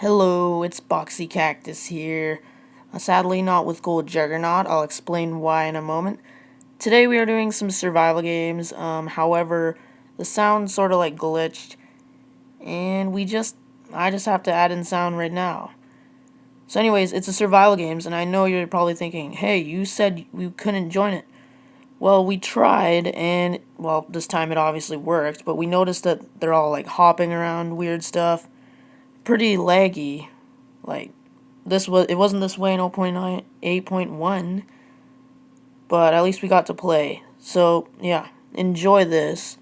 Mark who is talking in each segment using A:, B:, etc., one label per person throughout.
A: Hello, it's BOXYCACTUS here. Sadly, not with Gold Juggernaut. I'll explain why in a moment. Today we are doing some survival games. However, the sound sort of like glitched, and I just have to add in sound right now. So, anyways, it's a survival games, and I know you're probably thinking, "Hey, you said we couldn't join it." Well, we tried, and well, this time it obviously worked, but we noticed that they're all like hopping around, weird stuff, pretty laggy. Like it wasn't this way in 0.8.1, but at least we got to play. So yeah, enjoy this.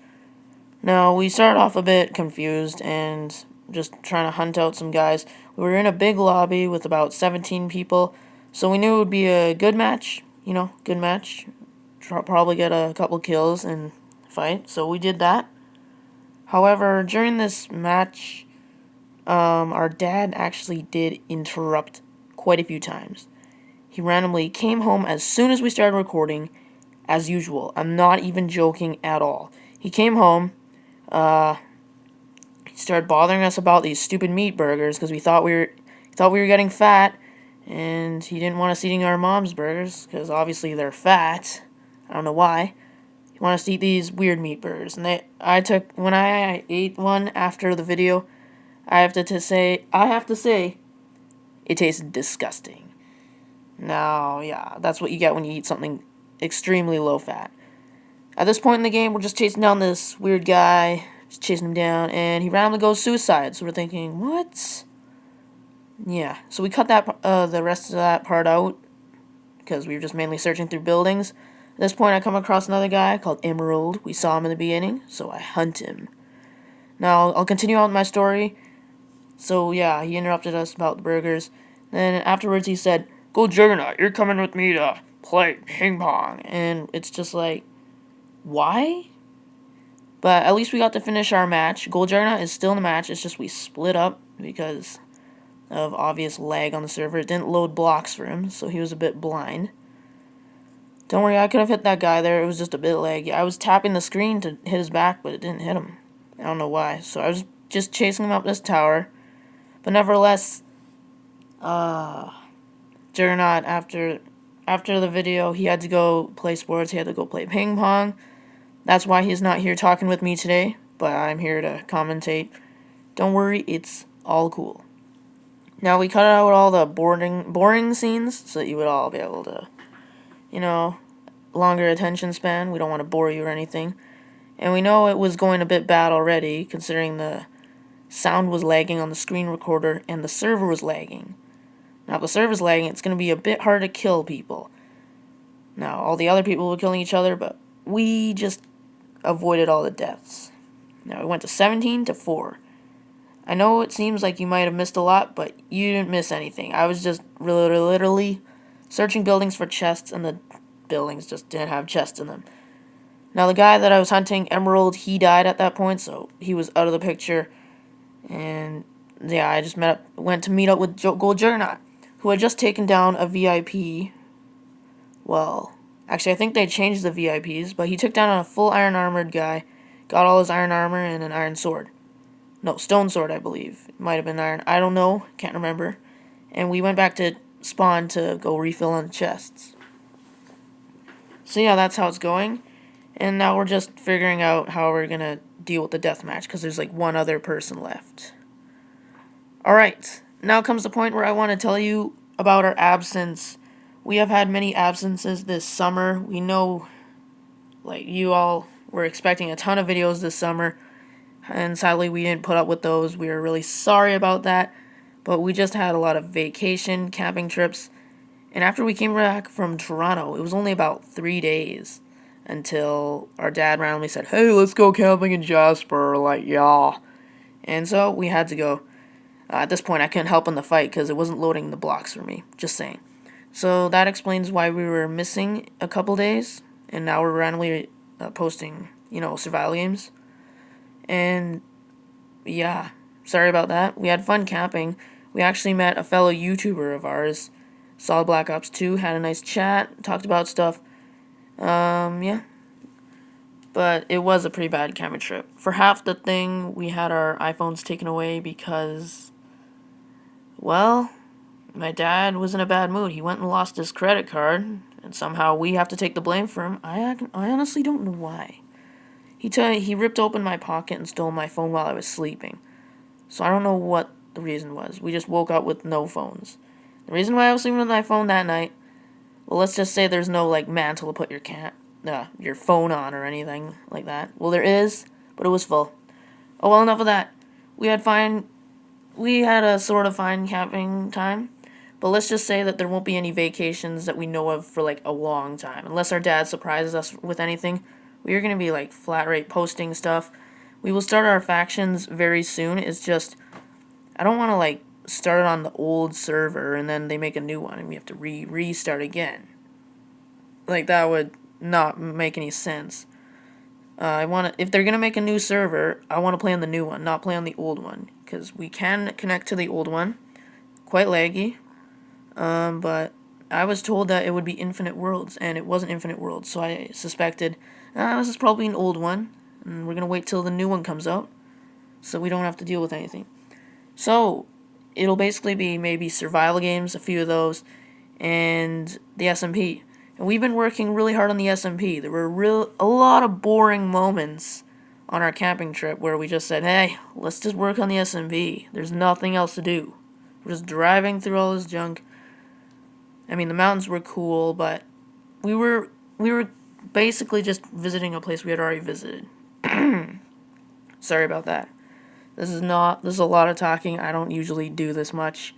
A: Now we started off a bit confused and just trying to hunt out some guys. We were in a big lobby with about 17 people, so we knew it would be a good match. Good match. Probably get a couple kills and fight. So we did that. However, during this match, our dad actually did interrupt quite a few times. He randomly came home as soon as we started recording, as usual. I'm not even joking at all. He came home, he started bothering us about these stupid meat burgers because we thought we were getting fat, and he didn't want us eating our mom's burgers because obviously they're fat. I don't know why. He wanted us to eat these weird meat burgers, and when I ate one after the video, I have to say, it tasted disgusting. Now, yeah, that's what you get when you eat something extremely low fat. At this point in the game, we're just chasing down this weird guy, just chasing him down, and he randomly goes suicide. So we're thinking, what? Yeah, so we cut the rest of that part out because we were just mainly searching through buildings. At this point, I come across another guy called Emerald. We saw him in the beginning, so I hunt him. Now, I'll continue on with my story. So yeah, he interrupted us about the burgers. Then afterwards he said, "Go Juggernaut, you're coming with me to play ping pong." And it's just like, why? But at least we got to finish our match. Gold Juggernaut is still in the match. It's just we split up because of obvious lag on the server. It didn't load blocks for him, so he was a bit blind. Don't worry, I could have hit that guy there. It was just a bit laggy. I was tapping the screen to hit his back, but it didn't hit him. I don't know why. So I was just chasing him up this tower. But nevertheless, Juggernaut, after the video, he had to go play sports. He had to go play ping pong. That's why he's not here talking with me today, but I'm here to commentate. Don't worry, it's all cool. Now, we cut out all the boring scenes so that you would all be able to, longer attention span. We don't want to bore you or anything. And we know it was going a bit bad already, considering the sound was lagging on the screen recorder and the server was lagging. Now, if the server's lagging, it's going to be a bit hard to kill people. Now, all the other people were killing each other, but we just avoided all the deaths. Now, we went to 17 to 4. I know it seems like you might have missed a lot, but you didn't miss anything. I was just literally searching buildings for chests, and the buildings just didn't have chests in them. Now, the guy that I was hunting, Emerald, he died at that point, so he was out of the picture. And yeah, I just went to meet up with Gold Juggernaut, who had just taken down a VIP. Well, actually, I think they changed the VIPs, but he took down a full iron armored guy, got all his iron armor and an iron sword. No, stone sword, I believe. It might have been iron. I don't know. Can't remember. And we went back to spawn to go refill on chests. So yeah, that's how it's going. And now we're just figuring out how we're going to deal with the deathmatch, because there's like one other person left. Alright, now comes the point where I want to tell you about our absence. We have had many absences this summer. We know, you all were expecting a ton of videos this summer, and sadly we didn't put up with those. We are really sorry about that, but we just had a lot of vacation, camping trips, and after we came back from Toronto, it was only about 3 days until our dad randomly said, "Hey, let's go camping in Jasper," yeah. And so we had to go. At this point, I couldn't help in the fight because it wasn't loading the blocks for me. Just saying. So that explains why we were missing a couple days, and now we're randomly posting, survival games. And yeah, sorry about that. We had fun camping. We actually met a fellow YouTuber of ours, Solid Black Ops 2, had a nice chat, talked about stuff. Yeah. But it was a pretty bad camping trip. For half the thing, we had our iPhones taken away because Well, my dad was in a bad mood. He went and lost his credit card, and somehow we have to take the blame for him. I honestly don't know why. He ripped open my pocket and stole my phone while I was sleeping. So I don't know what the reason was. We just woke up with no phones. The reason why I was sleeping with my phone that night, well, let's just say there's no like mantle to put your phone on or anything like that. Well, there is, but it was full. Oh well, enough of that. We had a sort of fine camping time, but let's just say that there won't be any vacations that we know of for like a long time, unless our dad surprises us with anything. We are gonna be like flat rate posting stuff. We will start our factions very soon. It's just I don't want to like start it on the old server and then they make a new one and we have to restart again. Like that would not make any sense. If they're gonna make a new server, I want to play on the new one, not play on the old one, because we can connect to the old one. Quite laggy, but I was told that it would be infinite worlds, and it wasn't infinite worlds, so I suspected this is probably an old one, and we're gonna wait till the new one comes out, so we don't have to deal with anything. So it'll basically be maybe survival games, a few of those, and the SMP. And we've been working really hard on the SMP. There were a lot of boring moments on our camping trip where we just said, hey, let's just work on the SMP. There's nothing else to do. We're just driving through all this junk. I mean, the mountains were cool, but we were basically just visiting a place we had already visited. Sorry about that. This is a lot of talking. I don't usually do this much.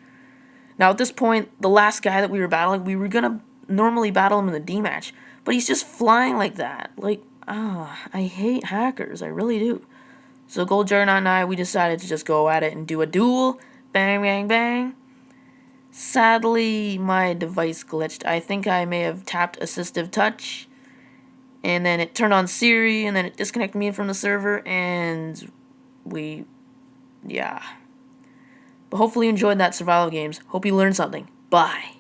A: Now, at this point, the last guy that we were battling, we were gonna normally battle him in the D match, but he's just flying like that. Like, I hate hackers. I really do. So Gold Juggernaut and I, we decided to just go at it and do a duel. Bang, bang, bang. Sadly, my device glitched. I think I may have tapped assistive touch, and then it turned on Siri, and then it disconnected me from the server, and yeah. But hopefully you enjoyed that survival games. Hope you learned something. Bye.